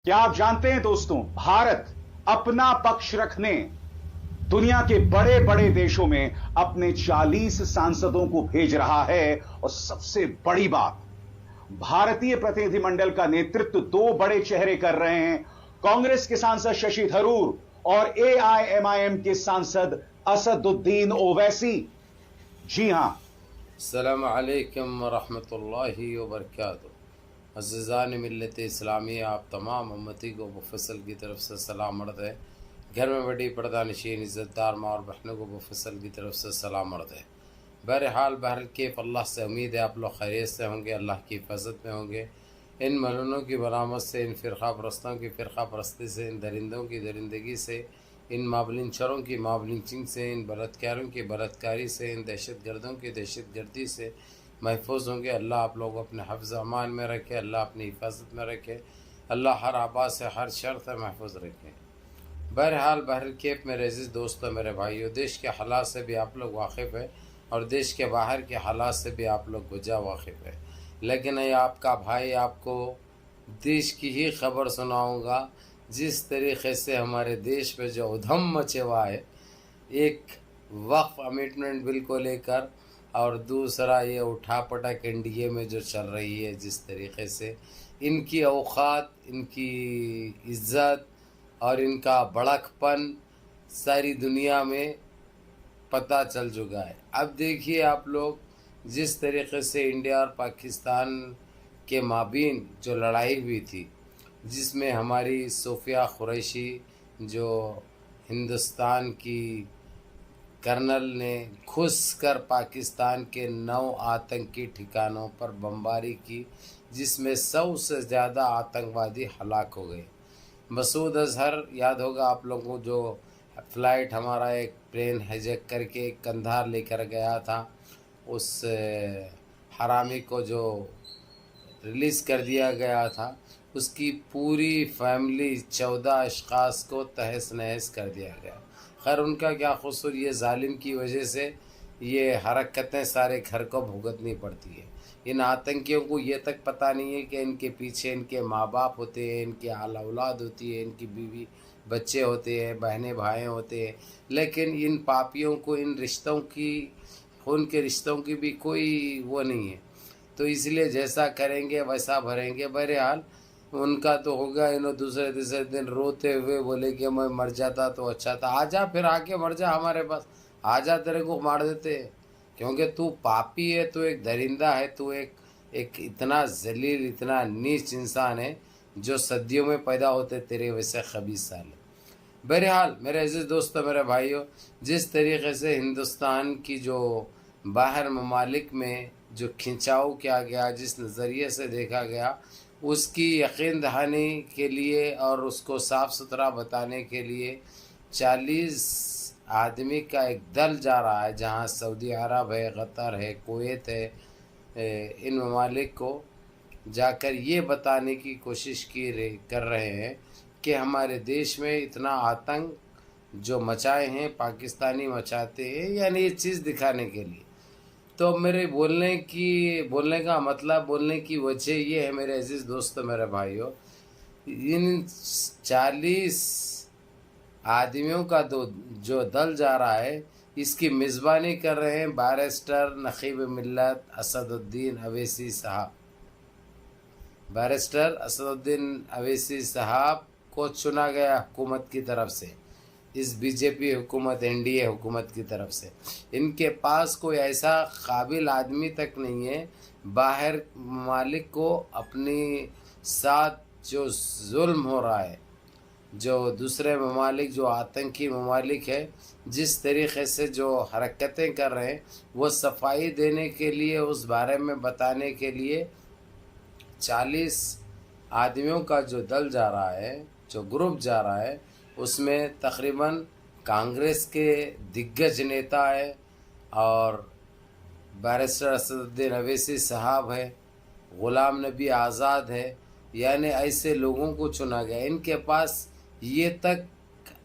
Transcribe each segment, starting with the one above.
क्या आप जानते हैं दोस्तों, भारत अपना पक्ष रखने दुनिया के बड़े बड़े देशों में अपने 40 सांसदों को भेज रहा है। और सबसे बड़ी बात, भारतीय प्रतिनिधिमंडल का नेतृत्व दो बड़े चेहरे कर रहे हैं। कांग्रेस के सांसद शशि थरूर और एआईएमआईएम के सांसद असदुद्दीन ओवैसी। जी हां, अस्सलामु अलैकुम वरहमतुल्लाहि वबरकातुहू। अज़ीज़ान मिल्लत इस्लामी, आप तमाम उम्मती को मुफस्सल की तरफ से सलाम अर्ज़ है। घर में बड़ी पर्दा नशीन इज़्ज़तदार माँ और बहनों को मुफस्सल की तरफ से सलाम अर्ज़ है। बहरहाल बहरकैफ़ अल्लाह से उम्मीद है आप लोग खैरियत से होंगे, अल्लाह की हिफाजत में होंगे। इन मलूनों की बरामद से, इन फ़िरक़ा परस्तों की फ़िरक़ा परस्ती से, इन दरिंदों की दरिंदगी से, इन माबलिंचरों की माबलिंचिंग से, इन बलात्कारों की बलात्कारी से, इन दहशतगर्दों की दहशतगर्दी से महफूज होंगे। अल्लाह आप लोग अपने हफ्ज़ अमान में रखे, अल्लाह अपनी हिफाजत में रखे, अल्लाह हर आबा से हर शर से महफूज रखे। बहरहाल बहरकैफ़ मेरे अज़ीज़ दोस्तों, मेरे भाइयों, देश के हालात से भी आप लोग वाकिफ़ है और देश के बाहर के हालात से भी आप लोग गुजा वाकिफ़ है। लेकिन ये आपका भाई आपको देश की ही खबर सुनाऊंगा। जिस तरीक़े से हमारे देश में जो उधम मचे हुआ है, एक वक्फ अमेंडमेंट बिल को लेकर, और दूसरा ये उठापटक एनडीए में जो चल रही है, जिस तरीक़े से इनकी औकात, इनकी इज़्ज़त और इनका बड़कपन सारी दुनिया में पता चल चुका है। अब देखिए आप लोग, जिस तरीक़े से इंडिया और पाकिस्तान के माबीन जो लड़ाई हुई थी, जिसमें हमारी सोफिया कुरैशी जो हिंदुस्तान की कर्नल ने घुस कर पाकिस्तान के 9 आतंकी ठिकानों पर बमबारी की, जिसमें 100 से ज़्यादा आतंकवादी हलाक हो गए। मसूद अज़हर याद होगा आप लोगों को, जो फ़्लाइट हमारा एक प्लेन हाईजैक करके कंधार लेकर गया था, उस हरामी को जो रिलीज़ कर दिया गया था, उसकी पूरी फैमिली 14 अशख़ास को तहस नहस कर दिया गया। खैर उनका क्या कसूर, ये जालिम की वजह से ये हरकतें सारे घर को भुगतनी पड़ती है। इन आतंकियों को ये तक पता नहीं है कि इनके पीछे इनके माँ बाप होते हैं, इनकी आल औलाद होती है, इनकी बीवी बच्चे होते हैं, बहनें भाई होते हैं। लेकिन इन पापियों को इन रिश्तों की, खून के रिश्तों की भी कोई वो नहीं है। तो इसलिए जैसा करेंगे वैसा भरेंगे। बहरहाल उनका तो होगा, इन्हों दूसरे तीसरे दिन रोते हुए बोले कि मैं मर जाता तो अच्छा था। आजा, फिर आके मर जा हमारे पास, आजा, तेरे को मार देते हैं। क्योंकि तू पापी है, तू एक दरिंदा है, तू एक इतना जलील, इतना नीच इंसान है जो सदियों में पैदा होते तेरे वैसे खबीस साले। बहरहाल मेरे अज़ीज़ दोस्तों, मेरे भाइयों, जिस तरीक़े से हिंदुस्तान की जो बाहर ममालिक में जो खिंचाव किया गया, जिस नज़रिए से देखा गया, उसकी यकीन दहानी के लिए और उसको साफ़ सुथरा बताने के लिए 40 आदमी का एक दल जा रहा है, जहां सऊदी अरब है, कतर है, कुवैत है, इन ममालिक को जाकर ये बताने की कोशिश कर रहे हैं कि हमारे देश में इतना आतंक जो मचाए हैं पाकिस्तानी मचाते हैं, यानी ये चीज़ दिखाने के लिए। तो मेरे बोलने का मतलब, बोलने की वजह ये है मेरे अजीज़ दोस्तों, मेरे भाइयों, इन 40 आदमियों का जो दल जा रहा है, इसकी मेज़बानी कर रहे हैं बैरिस्टर नकीब मिल्लत असदुद्दीन अवैसी साहब। बैरिस्टर असदुद्दीन अवैसी साहब को चुना गया हुकूमत की तरफ से, इस बीजेपी हुकूमत, एनडीए हुकूमत की तरफ से। इनके पास कोई ऐसा काबिल आदमी तक नहीं है बाहर ममालिक को अपनी साथ जो जुल्म हो रहा है, जो दूसरे ममालिक, जो आतंकी ममालिक है, जिस तरीक़े से जो हरकतें कर रहे हैं, वो सफाई देने के लिए, उस बारे में बताने के लिए 40 आदमियों का जो दल जा रहा है, जो ग्रुप जा रहा है, उसमें तकरीबन कांग्रेस के दिग्गज नेता है और बैरिस्टर असदुद्दीन अवैसी साहब है, ग़ुलाम नबी आज़ाद है, यानी ऐसे लोगों को चुना गया। इनके पास ये तक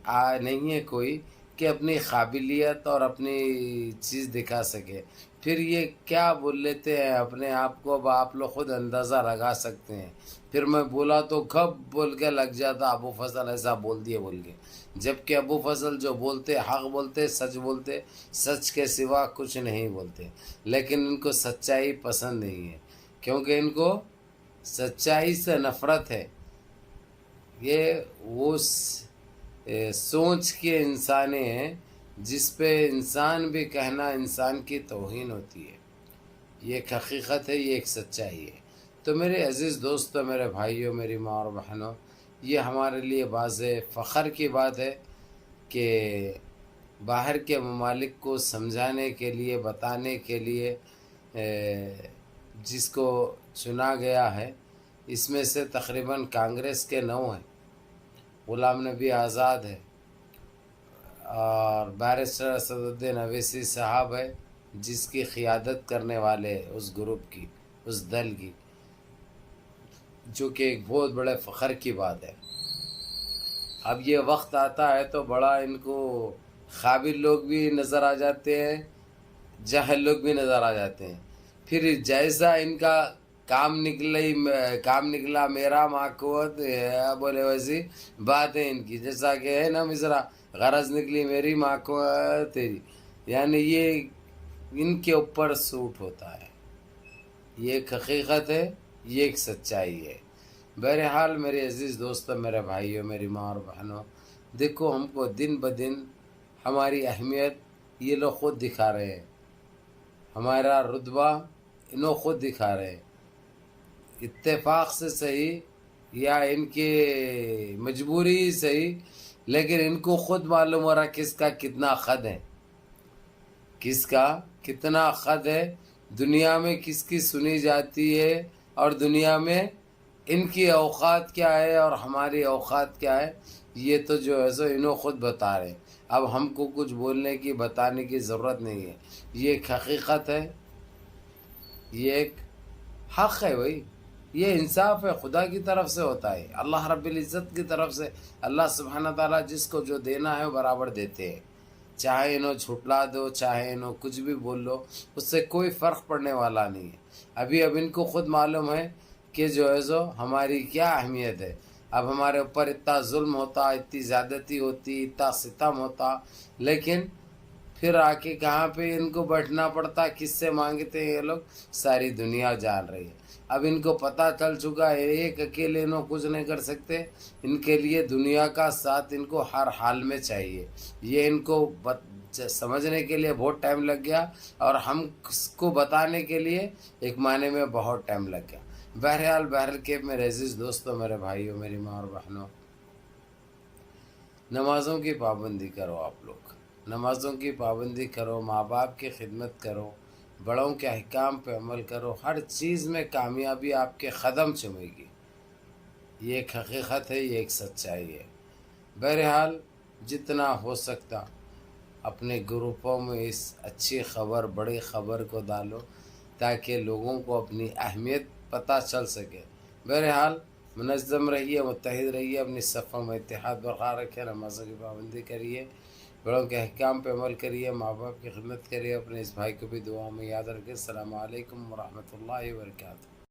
नहीं है कोई कि अपनी काबिलियत और अपनी चीज़ दिखा सके। پھر یہ کیا بول لیتے ہیں اپنے آپ کو، اب آپ لوگ خود اندازہ لگا سکتے ہیں۔ پھر میں بولا تو کب بول کے لگ جاتا ابو فضل ایسا بول دیے بول کے، جبکہ ابو فضل جو بولتے حق بولتے، سچ بولتے، سچ کے سوا کچھ نہیں بولتے، لیکن ان کو سچائی پسند نہیں ہے، کیونکہ ان کو سچائی سے نفرت ہے۔ یہ وہ سوچ کے انسان ہیں جس پہ انسان بھی کہنا انسان کی توہین ہوتی ہے۔ یہ ایک حقیقت ہے، یہ ایک سچائی ہے۔ تو میرے عزیز دوستو، میرے بھائیوں، میری ماں اور بہنوں، یہ ہمارے لیے واضح فخر کی بات ہے کہ باہر کے ممالک کو سمجھانے کے لیے، بتانے کے لیے جس کو چنا گیا ہے، اس میں سے تقریباً کانگریس کے 9 ہیں، غلام نبی آزاد ہے اور بیرسٹر اسدالدین اویسی صاحب ہے، جس کی قیادت کرنے والے اس گروپ کی، اس دل کی، جو کہ ایک بہت بڑے فخر کی بات ہے۔ اب یہ وقت آتا ہے تو بڑا ان کو قابل لوگ بھی نظر آ جاتے ہیں، جاہل لوگ بھی نظر آ جاتے ہیں۔ پھر جیسا ان کا کام نکلا میرا ماقوت بولے ویسی بات ہے ان کی، جیسا کہ ہے نا مصرا، غرض نکلی میری ماقوت تیری، یعنی یہ ان کے اوپر سوٹ ہوتا ہے۔ یہ ایک حقیقت ہے، یہ ایک سچائی ہے۔ بہرحال میرے عزیز دوستو، میرے بھائیوں، میری ماں اور بہنوں، دیکھو ہم کو دن بدن ہماری اہمیت یہ لوگ خود دکھا رہے ہیں، ہمارا رتبہ انہوں خود دکھا رہے ہیں، اتفاق سے صحیح یا ان کی مجبوری ہی صحیح، لیکن ان کو خود معلوم ہو رہا کس کا کتنا خد ہے، کس کا کتنا خد ہے، دنیا میں کس کی سنی جاتی ہے، اور دنیا میں ان کی اوقات کیا ہے اور ہماری اوقات کیا ہے، یہ تو جو ہے سو انہوں خود بتا رہے ہیں۔ اب ہم کو کچھ بولنے کی، بتانے کی ضرورت نہیں ہے، یہ ایک حقیقت ہے، یہ ایک حق ہے بھائی، یہ انصاف ہے، خدا کی طرف سے ہوتا ہے، اللہ رب العزت کی طرف سے۔ اللہ سبحانہ تعالیٰ جس کو جو دینا ہے وہ برابر دیتے ہیں، چاہے انہوں جھٹلا دو، چاہے انہوں کچھ بھی بول لو، اس سے کوئی فرق پڑنے والا نہیں ہے۔ اب ان کو خود معلوم ہے کہ جو ہے سو ہماری کیا اہمیت ہے۔ اب ہمارے اوپر اتنا ظلم ہوتا، اتنی زیادتی ہوتی، اتنا ستم ہوتا، لیکن پھر آ کے کہاں پہ ان کو بیٹھنا پڑتا، کس سے مانگتے ہیں یہ لوگ، ساری دنیا جان رہی ہے۔ اب ان کو پتہ چل چکا ہے ایک اکیلے انہوں کچھ نہیں کر سکتے، ان کے لیے دنیا کا ساتھ ان کو ہر حال میں چاہیے۔ یہ ان کو سمجھنے کے لیے بہت ٹائم لگ گیا، اور ہم کو بتانے کے لیے ایک معنی میں بہت ٹائم لگ گیا۔ بہرحال کے میرے عزیز دوستوں، میرے بھائیوں، میری ماں اور بہنوں، نمازوں کی پابندی کرو، آپ لوگ نمازوں کی پابندی کرو، ماں باپ کی خدمت کرو، بڑوں کے احکام پہ عمل کرو، ہر چیز میں کامیابی آپ کے قدم چومے گی۔ یہ ایک حقیقت ہے، یہ ایک سچائی ہے۔ بہرحال جتنا ہو سکتا اپنے گروپوں میں اس اچھی خبر، بڑی خبر کو ڈالو، تاکہ لوگوں کو اپنی اہمیت پتہ چل سکے۔ بہرحال منظم رہیے، متحد رہیے، اپنی صفوں میں اتحاد برقرار رکھیں، نمازوں کی پابندی کریے، بڑوں کے احکام پہ عمل کریے، ماں باپ کی خدمت کریے، اپنے اس بھائی کو بھی دعا میں یاد رکھیں۔ السلام علیکم ورحمۃ اللہ وبرکاتہ۔